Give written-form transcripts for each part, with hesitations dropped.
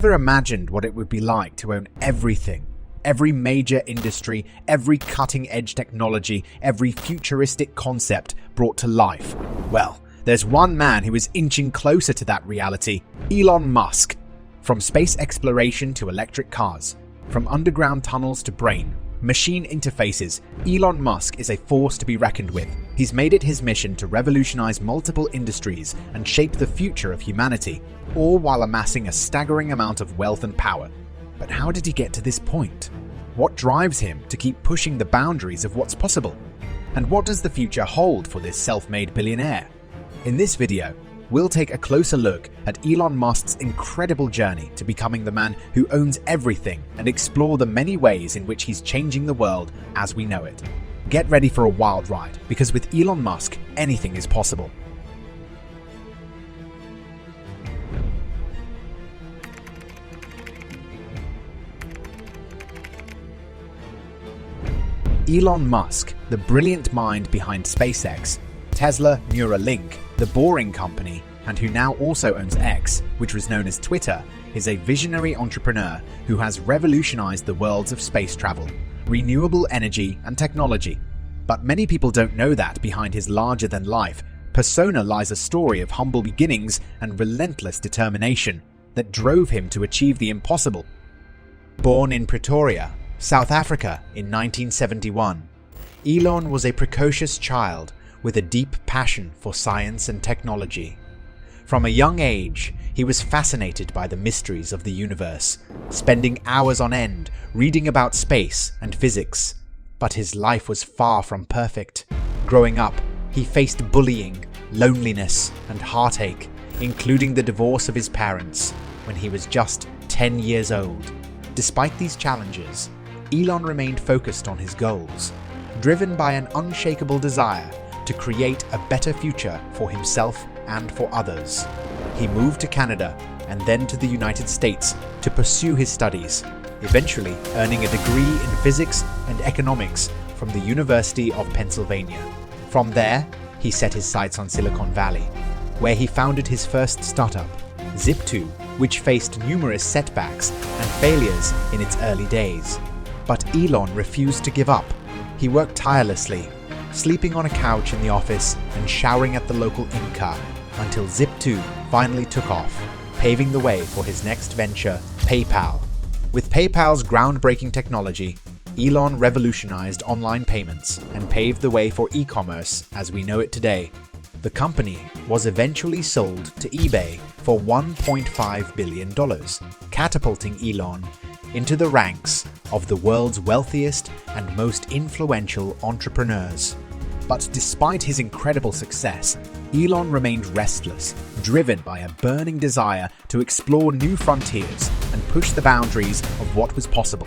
Never imagined what it would be like to own everything. Every major industry, every cutting-edge technology, every futuristic concept brought to life. Well, there's one man who is inching closer to that reality, Elon Musk. From space exploration to electric cars, from underground tunnels to brain, machine interfaces, Elon Musk is a force to be reckoned with. He's made it his mission to revolutionize multiple industries and shape the future of humanity, all while amassing a staggering amount of wealth and power. But how did he get to this point? What drives him to keep pushing the boundaries of what's possible? And what does the future hold for this self-made billionaire? In this video, we'll take a closer look at Elon Musk's incredible journey to becoming the man who owns everything and explore the many ways in which he's changing the world as we know it. Get ready for a wild ride, because with Elon Musk, anything is possible. Elon Musk, the brilliant mind behind SpaceX, Tesla, Neuralink, the Boring Company, and who now also owns X, which was known as Twitter, is a visionary entrepreneur who has revolutionized the worlds of space travel, renewable energy, and technology. But many people don't know that behind his larger-than-life persona lies a story of humble beginnings and relentless determination that drove him to achieve the impossible. Born in Pretoria, South Africa in 1971, Elon was a precocious child with a deep passion for science and technology. From a young age, he was fascinated by the mysteries of the universe, spending hours on end reading about space and physics. But his life was far from perfect. Growing up, he faced bullying, loneliness, and heartache, including the divorce of his parents when he was just 10 years old. Despite these challenges, Elon remained focused on his goals, driven by an unshakable desire to create a better future for himself and for others. He moved to Canada and then to the United States to pursue his studies, eventually earning a degree in physics and economics from the University of Pennsylvania. From there, he set his sights on Silicon Valley, where he founded his first startup, Zip2, which faced numerous setbacks and failures in its early days. But Elon refused to give up. He worked tirelessly, sleeping on a couch in the office and showering at the local inn car, until Zip2 finally took off, paving the way for his next venture, PayPal. With PayPal's groundbreaking technology, Elon revolutionized online payments and paved the way for e-commerce as we know it today. The company was eventually sold to eBay for $1.5 billion, catapulting Elon into the ranks of the world's wealthiest and most influential entrepreneurs. But despite his incredible success, Elon remained restless, driven by a burning desire to explore new frontiers and push the boundaries of what was possible.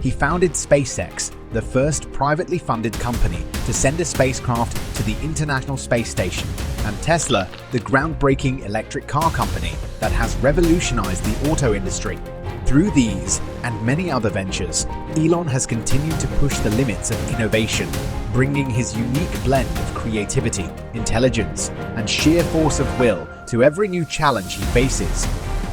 He founded SpaceX, the first privately funded company to send a spacecraft to the International Space Station, and Tesla, the groundbreaking electric car company that has revolutionized the auto industry. Through these and many other ventures, Elon has continued to push the limits of innovation, bringing his unique blend of creativity, intelligence, and sheer force of will to every new challenge he faces.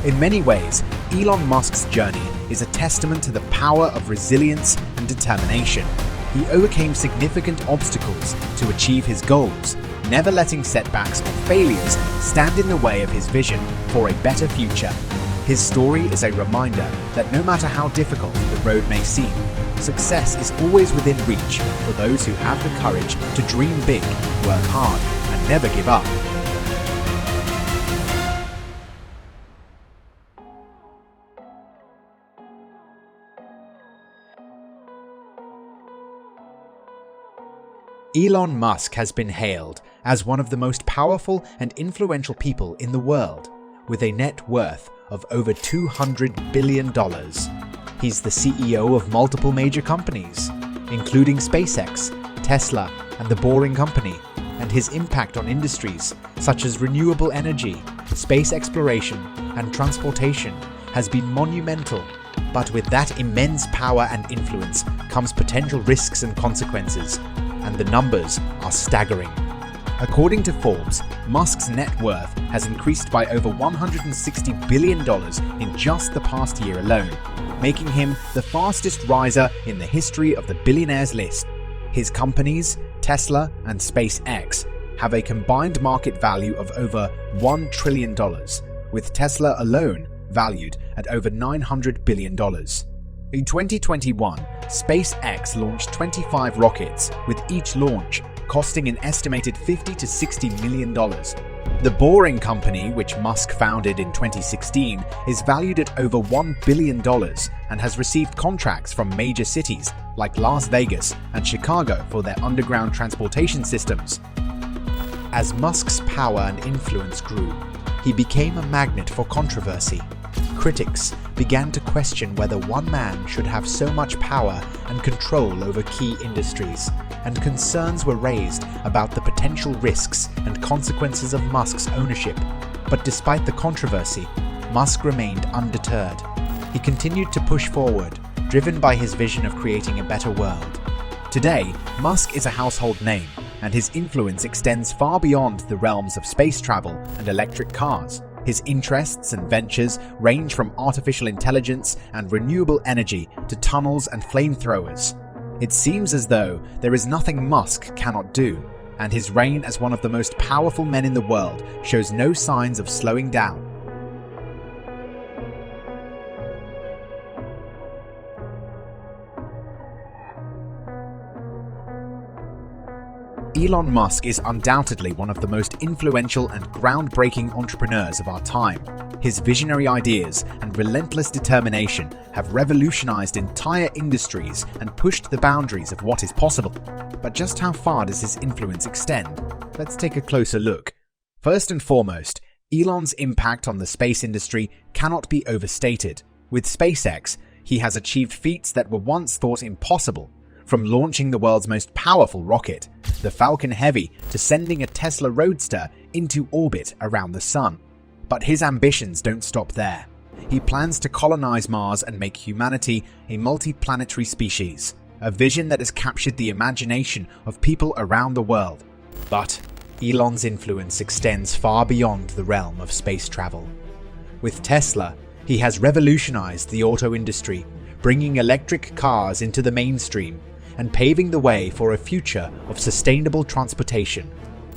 In many ways, Elon Musk's journey is a testament to the power of resilience and determination. He overcame significant obstacles to achieve his goals, never letting setbacks or failures stand in the way of his vision for a better future. His story is a reminder that no matter how difficult the road may seem, success is always within reach for those who have the courage to dream big, work hard, and never give up. Elon Musk has been hailed as one of the most powerful and influential people in the world, with a net worth of over $200 billion. He's the CEO of multiple major companies, including SpaceX, Tesla, and the Boring Company, and his impact on industries such as renewable energy, space exploration, and transportation has been monumental. But with that immense power and influence comes potential risks and consequences, and the numbers are staggering. According to Forbes, Musk's net worth has increased by over $160 billion in just the past year alone, making him the fastest riser in the history of the billionaires list. His companies, Tesla and SpaceX, have a combined market value of over $1 trillion, with Tesla alone valued at over $900 billion. In 2021, SpaceX launched 25 rockets, with each launch costing an estimated $50 to $60 million. The Boring Company, which Musk founded in 2016, is valued at over $1 billion and has received contracts from major cities like Las Vegas and Chicago for their underground transportation systems. As Musk's power and influence grew, he became a magnet for controversy. Critics began to question whether one man should have so much power and control over key industries, and concerns were raised about the potential risks and consequences of Musk's ownership. But despite the controversy, Musk remained undeterred. He continued to push forward, driven by his vision of creating a better world. Today, Musk is a household name, and his influence extends far beyond the realms of space travel and electric cars. His interests and ventures range from artificial intelligence and renewable energy to tunnels and flamethrowers. It seems as though there is nothing Musk cannot do, and his reign as one of the most powerful men in the world shows no signs of slowing down. Elon Musk is undoubtedly one of the most influential and groundbreaking entrepreneurs of our time. His visionary ideas and relentless determination have revolutionized entire industries and pushed the boundaries of what is possible. But just how far does his influence extend? Let's take a closer look. First and foremost, Elon's impact on the space industry cannot be overstated. With SpaceX, he has achieved feats that were once thought impossible. From launching the world's most powerful rocket, the Falcon Heavy, to sending a Tesla Roadster into orbit around the Sun. But his ambitions don't stop there. He plans to colonize Mars and make humanity a multi-planetary species, a vision that has captured the imagination of people around the world. But Elon's influence extends far beyond the realm of space travel. With Tesla, he has revolutionized the auto industry, bringing electric cars into the mainstream and paving the way for a future of sustainable transportation.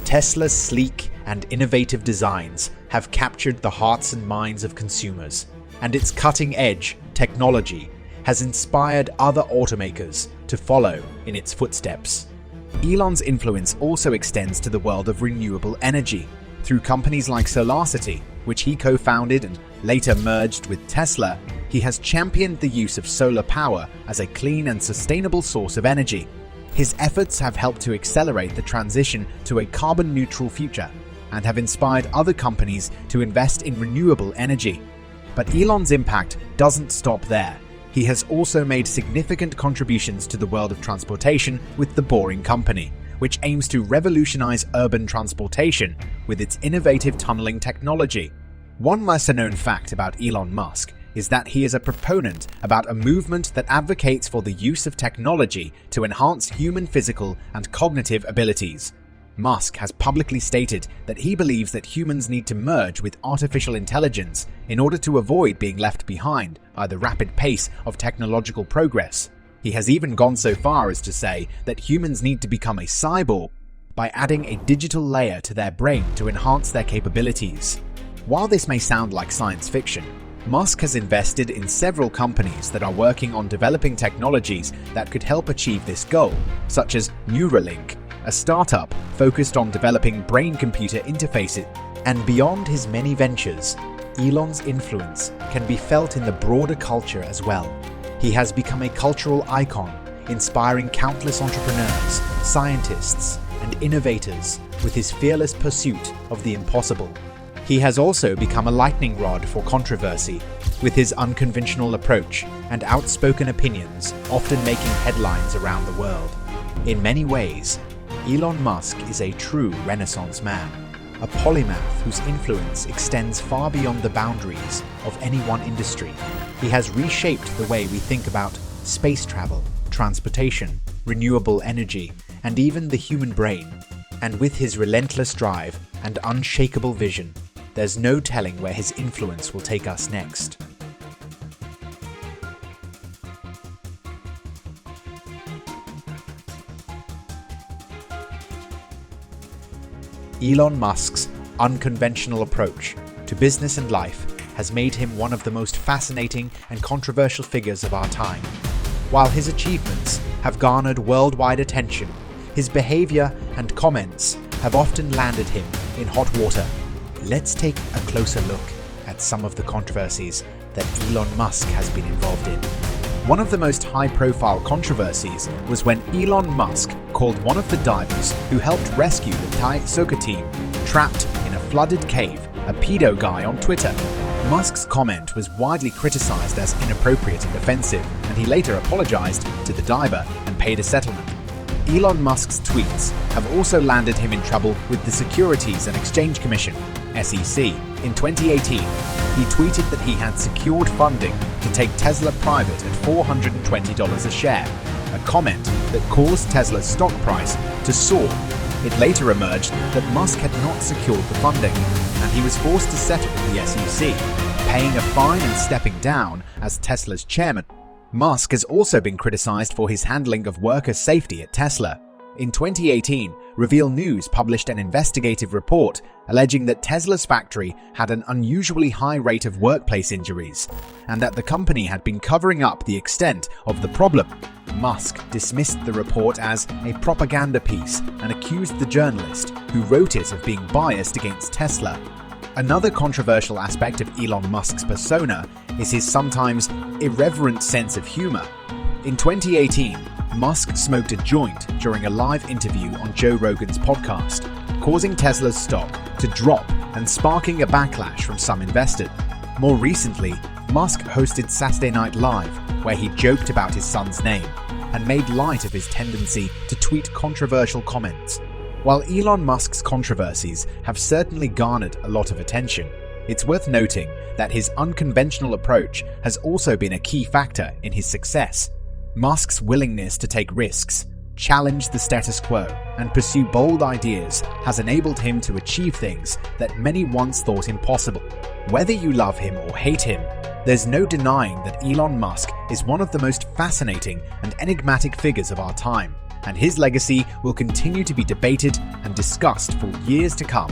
Tesla's sleek and innovative designs have captured the hearts and minds of consumers, and its cutting-edge technology has inspired other automakers to follow in its footsteps. Elon's influence also extends to the world of renewable energy. Through companies like SolarCity, which he co-founded and later merged with Tesla, he has championed the use of solar power as a clean and sustainable source of energy. His efforts have helped to accelerate the transition to a carbon-neutral future and have inspired other companies to invest in renewable energy. But Elon's impact doesn't stop there. He has also made significant contributions to the world of transportation with the Boring Company, which aims to revolutionize urban transportation with its innovative tunneling technology. One lesser-known fact about Elon Musk is that he is a proponent about a movement that advocates for the use of technology to enhance human physical and cognitive abilities. Musk has publicly stated that he believes that humans need to merge with artificial intelligence in order to avoid being left behind by the rapid pace of technological progress. He has even gone so far as to say that humans need to become a cyborg by adding a digital layer to their brain to enhance their capabilities. While this may sound like science fiction, Musk has invested in several companies that are working on developing technologies that could help achieve this goal, such as Neuralink, a startup focused on developing brain-computer interfaces. And beyond his many ventures, Elon's influence can be felt in the broader culture as well. He has become a cultural icon, inspiring countless entrepreneurs, scientists, and innovators with his fearless pursuit of the impossible. He has also become a lightning rod for controversy, with his unconventional approach and outspoken opinions often making headlines around the world. In many ways, Elon Musk is a true Renaissance man, a polymath whose influence extends far beyond the boundaries of any one industry. He has reshaped the way we think about space travel, transportation, renewable energy, and even the human brain. And with his relentless drive and unshakable vision, there's no telling where his influence will take us next. Elon Musk's unconventional approach to business and life has made him one of the most fascinating and controversial figures of our time. While his achievements have garnered worldwide attention, his behavior and comments have often landed him in hot water. Let's take a closer look at some of the controversies that Elon Musk has been involved in. One of the most high-profile controversies was when Elon Musk called one of the divers who helped rescue the Thai soccer team trapped in a flooded cave a pedo guy on Twitter. Musk's comment was widely criticized as inappropriate and offensive, and he later apologized to the diver and paid a settlement. Elon Musk's tweets have also landed him in trouble with the Securities and Exchange Commission, SEC. In 2018, he tweeted that he had secured funding to take Tesla private at $420 a share, a comment that caused Tesla's stock price to soar. It later emerged that Musk had not secured the funding, and he was forced to settle with the SEC, paying a fine and stepping down as Tesla's chairman. Musk has also been criticized for his handling of worker safety at Tesla. In 2018, Reveal News published an investigative report alleging that Tesla's factory had an unusually high rate of workplace injuries, and that the company had been covering up the extent of the problem. Musk dismissed the report as a propaganda piece and accused the journalist who wrote it of being biased against Tesla. Another controversial aspect of Elon Musk's persona is his sometimes irreverent sense of humor. In 2018, Musk smoked a joint during a live interview on Joe Rogan's podcast, causing Tesla's stock to drop and sparking a backlash from some investors. More recently, Musk hosted Saturday Night Live, where he joked about his son's name and made light of his tendency to tweet controversial comments. While Elon Musk's controversies have certainly garnered a lot of attention, it's worth noting that his unconventional approach has also been a key factor in his success. Musk's willingness to take risks, challenge the status quo, and pursue bold ideas has enabled him to achieve things that many once thought impossible. Whether you love him or hate him, there's no denying that Elon Musk is one of the most fascinating and enigmatic figures of our time, and his legacy will continue to be debated and discussed for years to come.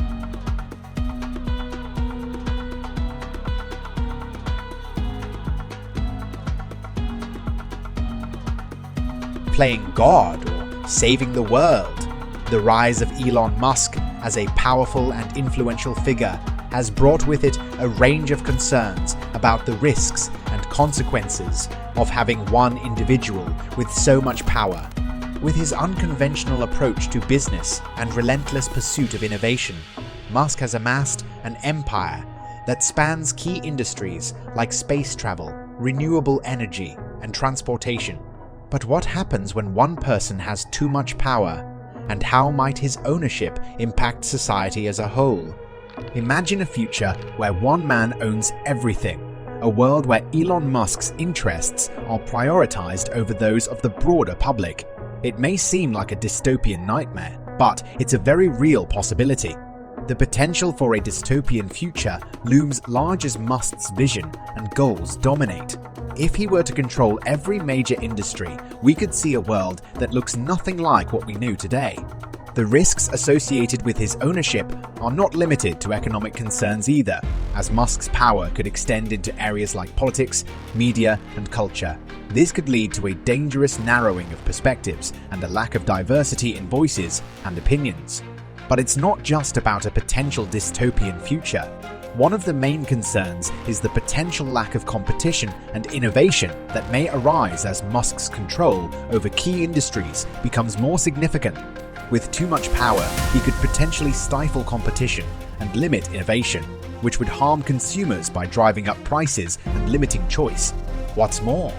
Playing God or saving the world, the rise of Elon Musk as a powerful and influential figure has brought with it a range of concerns about the risks and consequences of having one individual with so much power. With his unconventional approach to business and relentless pursuit of innovation, Musk has amassed an empire that spans key industries like space travel, renewable energy, and transportation. But what happens when one person has too much power, and how might his ownership impact society as a whole? Imagine a future where one man owns everything, a world where Elon Musk's interests are prioritized over those of the broader public. It may seem like a dystopian nightmare, but it's a very real possibility. The potential for a dystopian future looms large as Musk's vision and goals dominate. If he were to control every major industry, we could see a world that looks nothing like what we knew today. The risks associated with his ownership are not limited to economic concerns either, as Musk's power could extend into areas like politics, media, and culture. This could lead to a dangerous narrowing of perspectives and a lack of diversity in voices and opinions. But it's not just about a potential dystopian future. One of the main concerns is the potential lack of competition and innovation that may arise as Musk's control over key industries becomes more significant. With too much power, he could potentially stifle competition and limit innovation, which would harm consumers by driving up prices and limiting choice. What's more,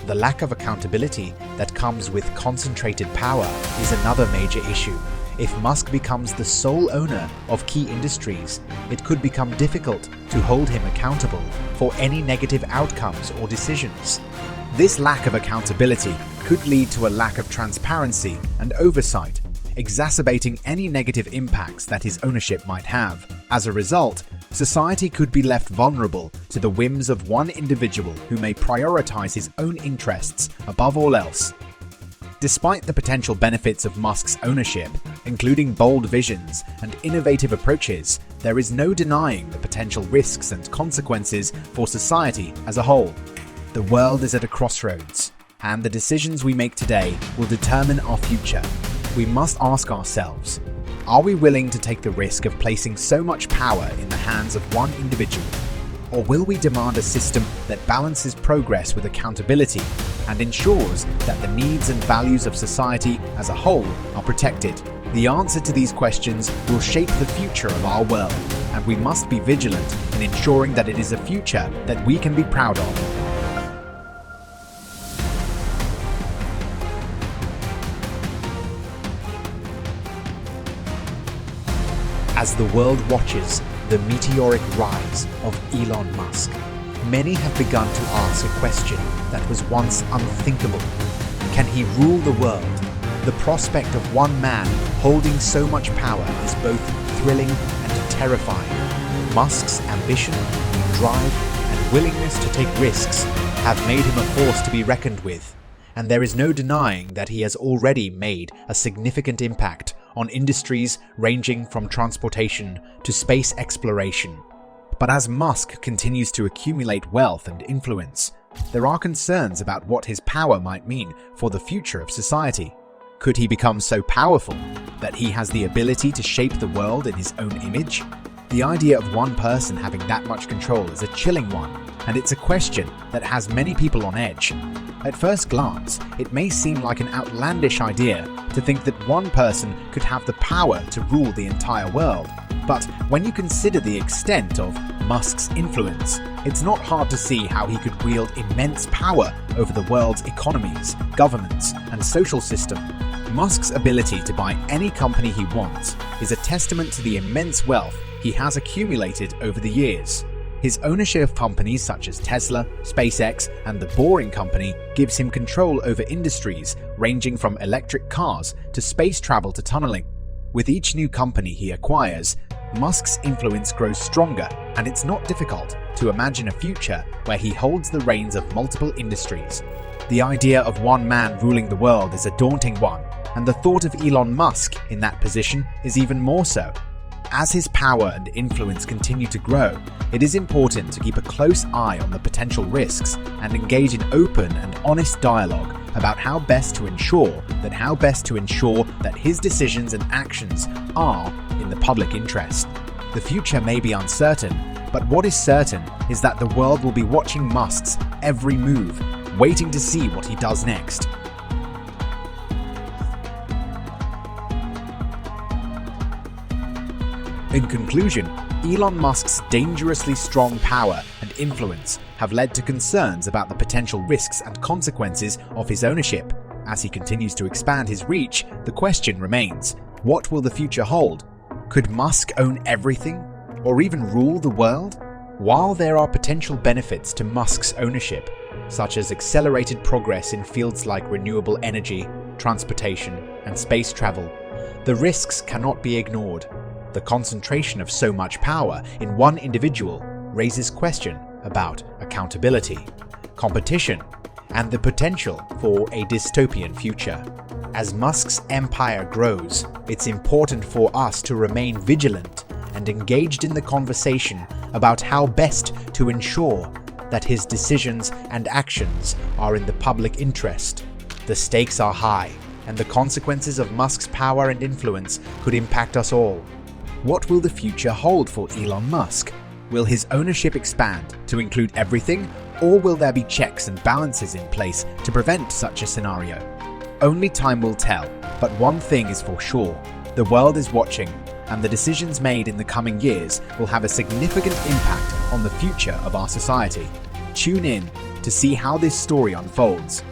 the lack of accountability that comes with concentrated power is another major issue. If Musk becomes the sole owner of key industries, it could become difficult to hold him accountable for any negative outcomes or decisions. This lack of accountability could lead to a lack of transparency and oversight. exacerbating any negative impacts that his ownership might have. As a result, society could be left vulnerable to the whims of one individual who may prioritize his own interests above all else. Despite the potential benefits of Musk's ownership, including bold visions and innovative approaches, there is no denying the potential risks and consequences for society as a whole. The world is at a crossroads, and the decisions we make today will determine our future. We must ask ourselves, are we willing to take the risk of placing so much power in the hands of one individual? Or will we demand a system that balances progress with accountability and ensures that the needs and values of society as a whole are protected? The answer to these questions will shape the future of our world, and we must be vigilant in ensuring that it is a future that we can be proud of. As the world watches the meteoric rise of Elon Musk, many have begun to ask a question that was once unthinkable. Can he rule the world? The prospect of one man holding so much power is both thrilling and terrifying. Musk's ambition, drive, and willingness to take risks have made him a force to be reckoned with, and there is no denying that he has already made a significant impact on industries ranging from transportation to space exploration. But as Musk continues to accumulate wealth and influence, there are concerns about what his power might mean for the future of society. Could he become so powerful that he has the ability to shape the world in his own image? The idea of one person having that much control is a chilling one, and it's a question that has many people on edge. At first glance, it may seem like an outlandish idea to think that one person could have the power to rule the entire world. But when you consider the extent of Musk's influence, it's not hard to see how he could wield immense power over the world's economies, governments, and social system. Musk's ability to buy any company he wants is a testament to the immense wealth he has accumulated over the years. His ownership of companies such as Tesla, SpaceX, and the Boring Company gives him control over industries ranging from electric cars to space travel to tunneling. With each new company he acquires, Musk's influence grows stronger, and it's not difficult to imagine a future where he holds the reins of multiple industries. The idea of one man ruling the world is a daunting one, and the thought of Elon Musk in that position is even more so. As his power and influence continue to grow, it is important to keep a close eye on the potential risks and engage in open and honest dialogue about how best to ensure that his decisions and actions are in the public interest. The future may be uncertain, but what is certain is that the world will be watching Musk's every move, waiting to see what he does next. In conclusion, Elon Musk's dangerously strong power and influence have led to concerns about the potential risks and consequences of his ownership. As he continues to expand his reach, the question remains, what will the future hold? Could Musk own everything, or even rule the world? While there are potential benefits to Musk's ownership, such as accelerated progress in fields like renewable energy, transportation, and space travel, the risks cannot be ignored. The concentration of so much power in one individual raises question about accountability, competition, and the potential for a dystopian future. As Musk's empire grows, it's important for us to remain vigilant and engaged in the conversation about how best to ensure that his decisions and actions are in the public interest. The stakes are high, and the consequences of Musk's power and influence could impact us all. What will the future hold for Elon Musk? Will his ownership expand to include everything, or will there be checks and balances in place to prevent such a scenario? Only time will tell, but one thing is for sure: the world is watching, and the decisions made in the coming years will have a significant impact on the future of our society. Tune in to see how this story unfolds.